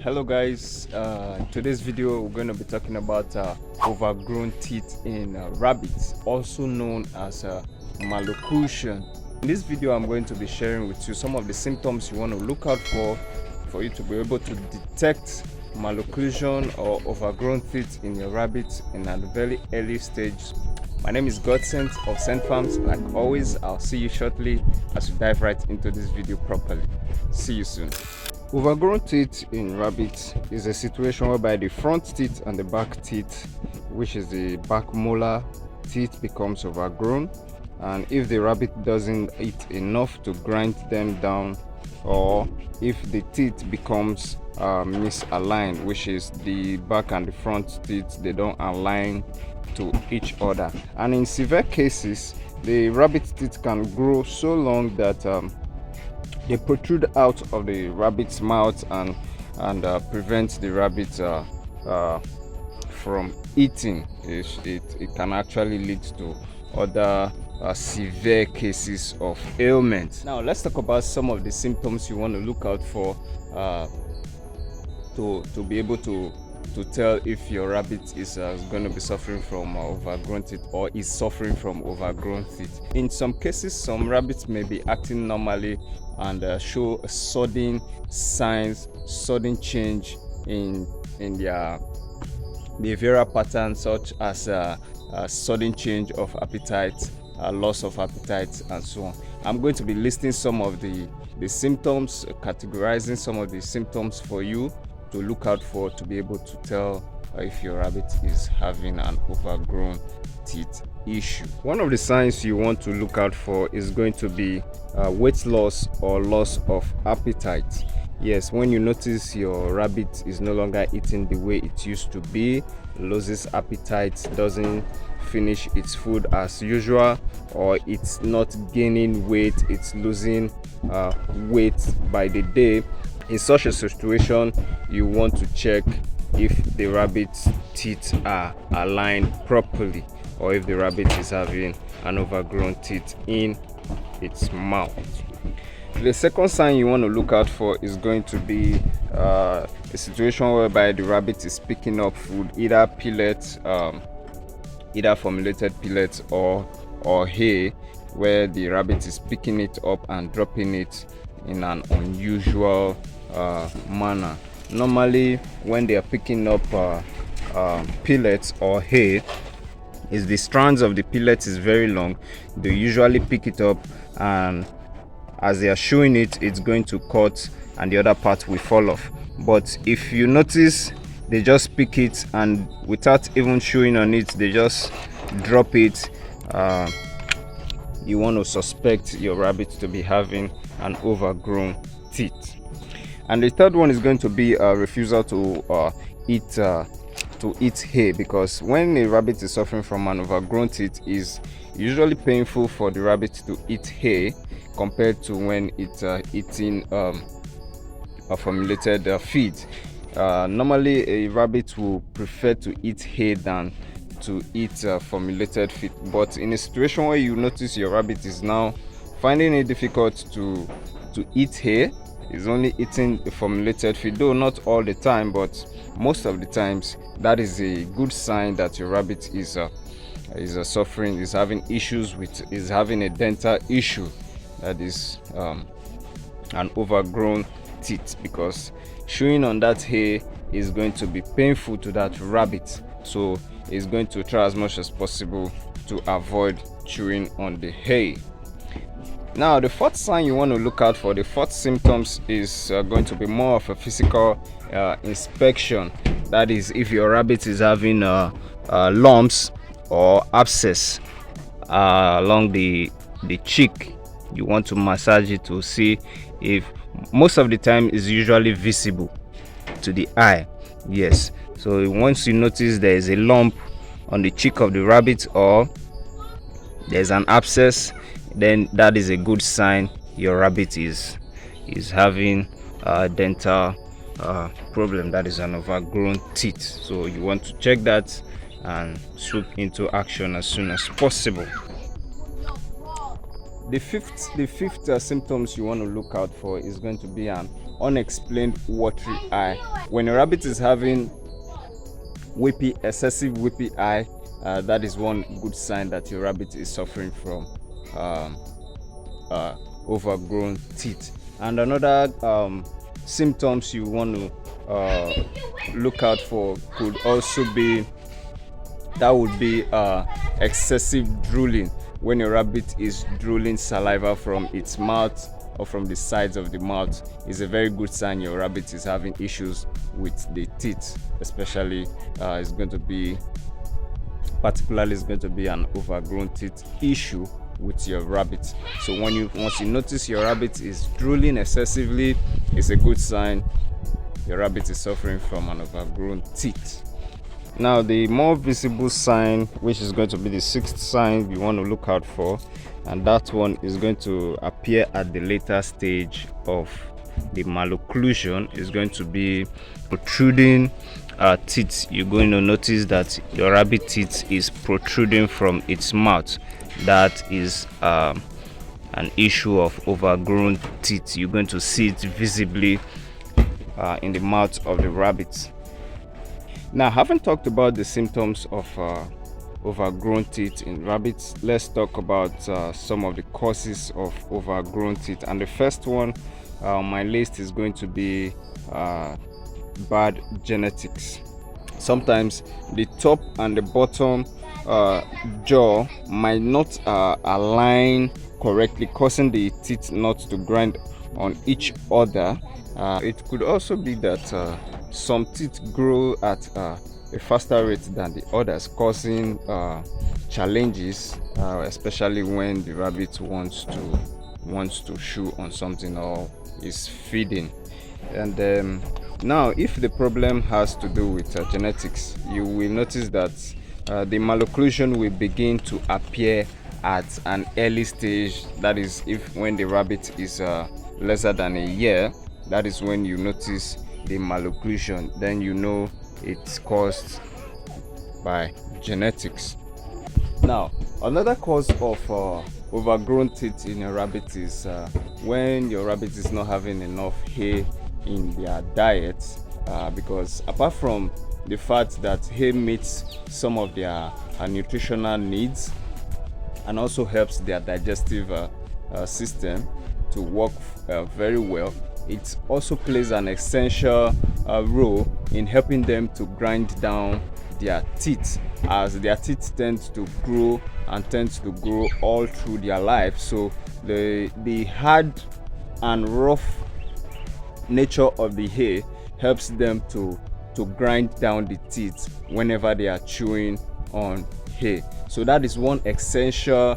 Hello guys, today's video we're going to be talking about overgrown teeth in rabbits, also known as malocclusion. In this video I'm going to be sharing with you some of the symptoms you want to look out for you to be able to detect malocclusion or overgrown teeth in your rabbits in a very early stage. My name is Godsent of Scentfarms. Like always, I'll see you shortly as we dive right into this video properly. See you soon. Overgrown teeth in rabbits is a situation whereby the front teeth and the back teeth, which is the back molar teeth, becomes overgrown, and if the rabbit doesn't eat enough to grind them down, or if the teeth becomes misaligned, which is the back and the front teeth, they don't align to each other, and in severe cases the rabbit teeth can grow so long that they protrude out of the rabbit's mouth and prevent the rabbit from eating. It can actually lead to other severe cases of ailment. Now let's talk about some of the symptoms you want to look out for to be able to tell if your rabbit is going to be suffering from overgrown teeth or is suffering from overgrown teeth. In some cases, some rabbits may be acting normally and show sudden signs, sudden change in their behavioral patterns, such as a sudden change of appetite, loss of appetite, and so on. I'm going to be listing some of the symptoms, categorizing some of the symptoms for you to look out for to be able to tell if your rabbit is having an overgrown teeth issue. One of the signs you want to look out for is going to be weight loss or loss of appetite. Yes, when you notice your rabbit is no longer eating the way it used to be, loses appetite, doesn't finish its food as usual, or it's not gaining weight, it's losing weight by the day. In such a situation, you want to check if the rabbit's teeth are aligned properly, or if the rabbit is having an overgrown teeth in its mouth. The second sign you want to look out for is going to be a situation whereby the rabbit is picking up food, either pellets, either formulated pellets or hay, where the rabbit is picking it up and dropping it in an unusual manner. Normally, when they are picking up pellets or hay, is the strands of the pellets is very long. They usually pick it up, and as they are showing it, it's going to cut and the other part will fall off. But if you notice, they just pick it and without even showing on it, they just drop it. You want to suspect your rabbit to be having an overgrown teeth. And the third one is going to be a refusal to eat hay, because when a rabbit is suffering from an overgrown teeth, is usually painful for the rabbit to eat hay compared to when it's eating a formulated feed. Normally a rabbit will prefer to eat hay than to eat formulated feed, but in a situation where you notice your rabbit is now finding it difficult to eat hay, is only eating the formulated feed, though not all the time, but most of the times, that is a good sign that your rabbit is suffering, is having issues with, is having a dental issue, that is an overgrown teeth, because chewing on that hay is going to be painful to that rabbit, so it's going to try as much as possible to avoid chewing on the hay. Now, the fourth sign you want to look out for, the fourth symptoms, is going to be more of a physical inspection. That is, if your rabbit is having lumps or abscess along the cheek, you want to massage it to see if, most of the time, is usually visible to the eye. Yes, so once you notice there is a lump on the cheek of the rabbit or there's an abscess, then that is a good sign your rabbit is having a dental problem, that is an overgrown teeth. So you want to check that and swoop into action as soon as possible. The fifth symptoms you want to look out for is going to be an unexplained watery eye. When a rabbit is having excessive weepy eye, that is one good sign that your rabbit is suffering from overgrown teeth. And another symptoms you want to look out for could also be excessive drooling. When a rabbit is drooling saliva from its mouth or from the sides of the mouth, is a very good sign your rabbit is having issues with the teeth. Especially it's going to be an overgrown teeth issue with your rabbit. So once you notice your rabbit is drooling excessively, it's a good sign your rabbit is suffering from an overgrown teeth. Now, the more visible sign, which is going to be the sixth sign you want to look out for, and that one is going to appear at the later stage of the malocclusion, is going to be protruding teeth. You're going to notice that your rabbit teeth is protruding from its mouth. That is an issue of overgrown teeth. You're going to see it visibly in the mouth of the rabbit. Now, having talked about the symptoms of overgrown teeth in rabbits, let's talk about some of the causes of overgrown teeth. And the first one on my list is going to be bad genetics. Sometimes the top and the bottom jaw might not align correctly, causing the teeth not to grind on each other. It could also be that some teeth grow at a faster rate than the others, causing challenges, especially when the rabbit wants to chew on something or is feeding. And now, if the problem has to do with genetics, you will notice that the malocclusion will begin to appear at an early stage. That is, when the rabbit is lesser than a year. That is when you notice the malocclusion. Then you know it's caused by genetics. Now, another cause of overgrown teeth in a rabbit is when your rabbit is not having enough hay in their diet, because apart from the fact that hay meets some of their nutritional needs and also helps their digestive system to work very well, it also plays an essential role in helping them to grind down their teeth, as their teeth tend to grow all through their life. So the hard and rough nature of the hay helps them to grind down the teeth whenever they are chewing on hay. So that is one essential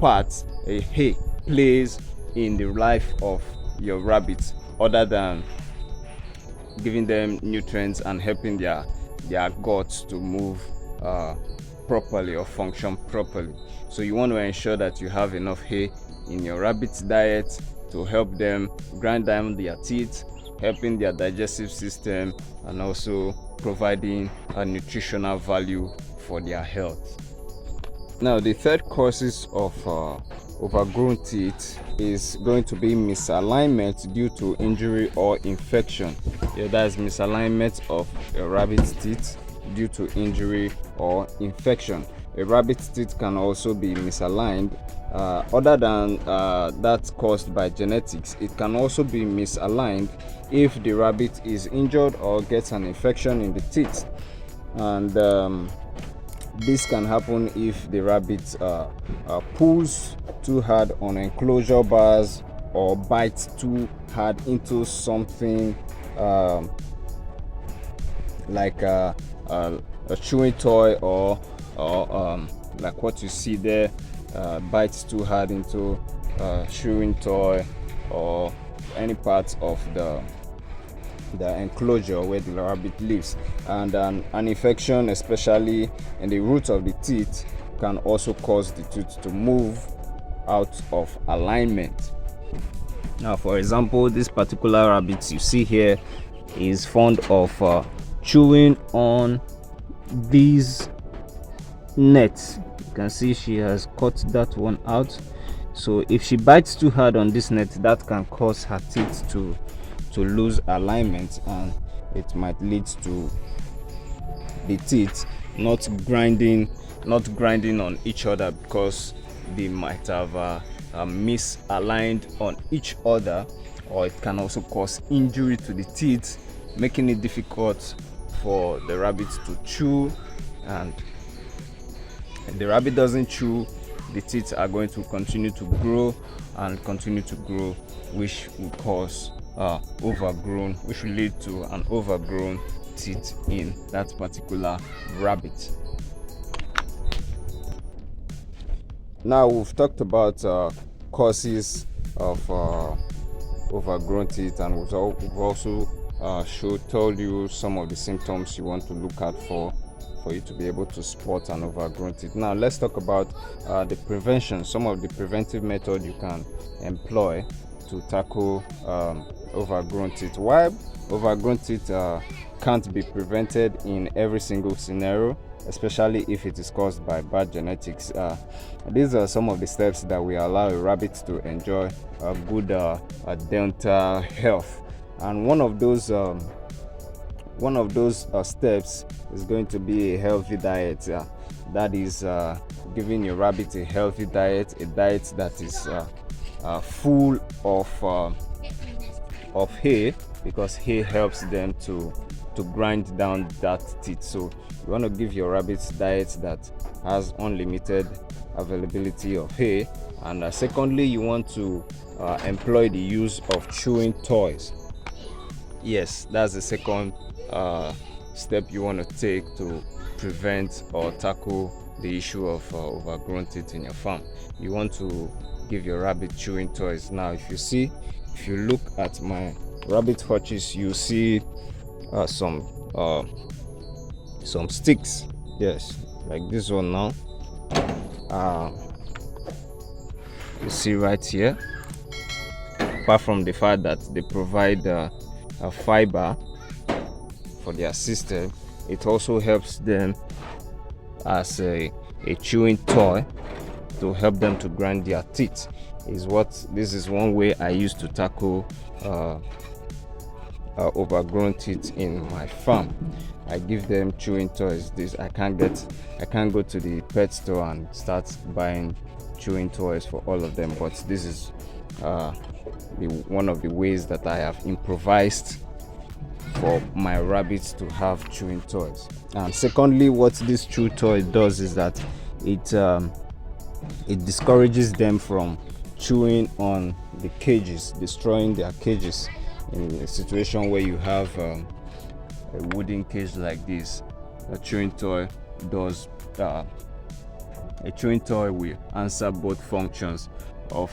part a hay plays in the life of your rabbits, other than giving them nutrients and helping their guts to move properly or function properly. So you want to ensure that you have enough hay in your rabbit's diet to help them grind down their teeth, helping their digestive system, and also providing a nutritional value for their health. Now, the third causes of overgrown teeth is going to be misalignment due to injury or infection. Yeah, that is misalignment of a rabbit's teeth due to injury or infection. A rabbit's teeth can also be misaligned. Other than that caused by genetics, it can also be misaligned if the rabbit is injured or gets an infection in the teeth. And this can happen if the rabbit pulls too hard on enclosure bars or bites too hard into something like a chewing toy, or like what you see there, bites too hard into a chewing toy or any part of the enclosure where the rabbit lives. And an infection, especially in the root of the teeth, can also cause the tooth to move out of alignment. Now, for example, this particular rabbit you see here is fond of chewing on these nets. You can see she has cut that one out. So if she bites too hard on this net, that can cause her teeth to to lose alignment, and it might lead to the teeth not grinding on each other, because they might have misaligned on each other, or it can also cause injury to the teeth, making it difficult for the rabbit to chew. And if the rabbit doesn't chew, the teeth are going to continue to grow, which will cause which will lead to an overgrown teeth in that particular rabbit. Now we've talked about causes of overgrown teeth, and we've also told you some of the symptoms you want to look out for you to be able to spot an overgrown teeth. Now let's talk about the prevention, some of the preventive methods you can employ to tackle overgrown teeth. While overgrown teeth can't be prevented in every single scenario, especially if it is caused by bad genetics, these are some of the steps that will allow a rabbit to enjoy a good dental health. And one of those steps is going to be a healthy diet. That is giving your rabbit a healthy diet, a diet that is full of hay, because hay helps them to grind down that teeth. So you want to give your rabbits diet that has unlimited availability of hay. And secondly, you want to employ the use of chewing toys. Yes, that's the second step you want to take to prevent or tackle the issue of overgrown teeth in your farm. You want to give your rabbit chewing toys. Now if you look at my rabbit hutches, you see some sticks. Yes, like this one now. You see right here, apart from the fact that they provide a fiber for their system, it also helps them as a chewing toy to help them to grind their teeth. This is one way I use to tackle overgrown teeth in my farm. I give them chewing toys. I can't go to the pet store and start buying chewing toys for all of them, but this is one of the ways that I have improvised for my rabbits to have chewing toys. And secondly, what this chew toy does is that it discourages them from chewing on the cages, destroying their cages. In a situation where you have a wooden cage like this, a chewing toy will answer both functions of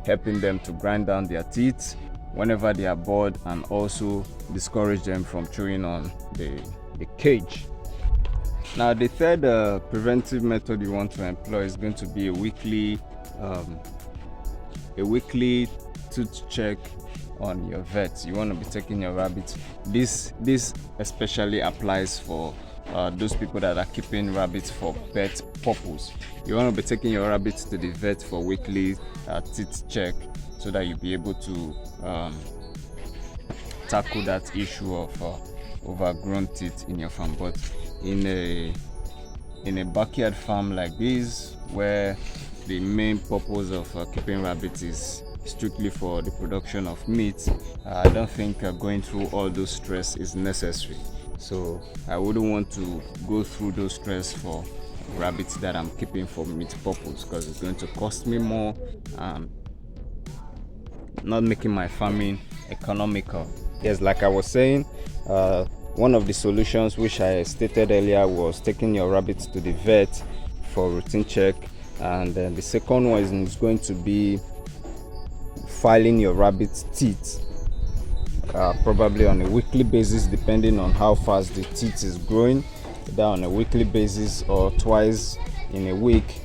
helping them to grind down their teeth whenever they are bored, and also discourage them from chewing on the cage. Now the third preventive method you want to employ is going to be a weekly tooth check on your vet. You want to be taking your rabbits. This especially applies for those people that are keeping rabbits for pet purpose. You want to be taking your rabbits to the vet for weekly teeth check, so that you'll be able to tackle that issue of overgrown teeth in your farm. But in a backyard farm like this, where the main purpose of keeping rabbits is strictly for the production of meat, I don't think going through all those stress is necessary. So I wouldn't want to go through those stress for rabbits that I'm keeping for meat purpose, because it's going to cost me more, not making my farming economical. Yes, like I was saying, one of the solutions which I stated earlier was taking your rabbits to the vet for routine check, and then the second one is going to be filing your rabbit's teeth, probably on a weekly basis, depending on how fast the teeth is growing, either on a weekly basis or twice in a week.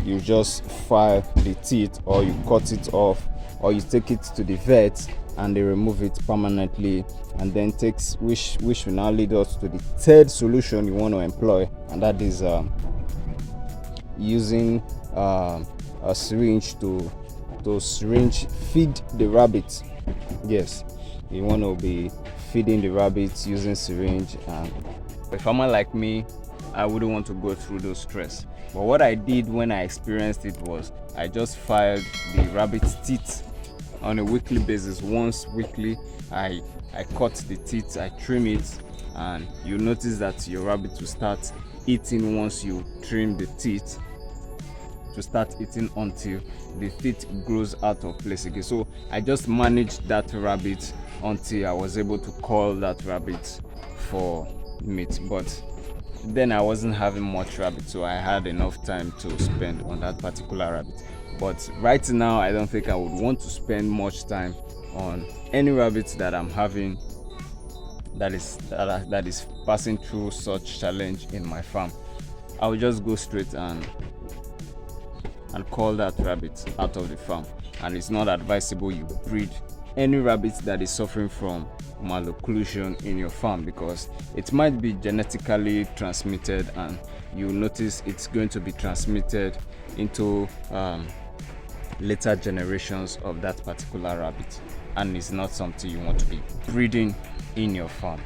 You just file the teeth, or you cut it off, or you take it to the vet and they remove it permanently, and then which will now lead us to the third solution you want to employ, and that is using a syringe to syringe feed the rabbit Yes, you want to be feeding the rabbits using syringe, and a farmer like me, I wouldn't want to go through those stress. But what I did when I experienced it was I just filed the rabbit's teeth on a weekly basis. Once weekly, I cut the teeth, I trim it, and you notice that your rabbit will start eating once you trim the teeth, to start eating until the teeth grows out of place again. So I just managed that rabbit until I was able to call that rabbit for meat. But then I wasn't having much rabbit, so I had enough time to spend on that particular rabbit. But right now, I don't think I would want to spend much time on any rabbits that I'm having that is passing through such challenge in my farm. I will just go straight and call that rabbit out of the farm. And it's not advisable you breed any rabbit that is suffering from malocclusion in your farm, because it might be genetically transmitted, and you notice it's going to be transmitted into later generations of that particular rabbit, and it's not something you want to be breeding in your farm.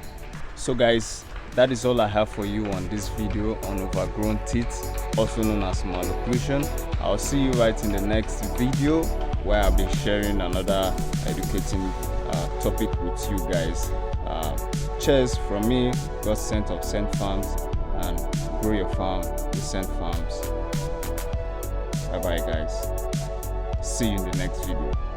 So guys, that is all I have for you on this video on overgrown teeth, also known as malocclusion. I'll see you right in the next video, where I'll be sharing another educating topic with you guys. Cheers from me, God Scent of Scentfarms, and grow your farm with Scentfarms. Bye bye guys. See you in the next video.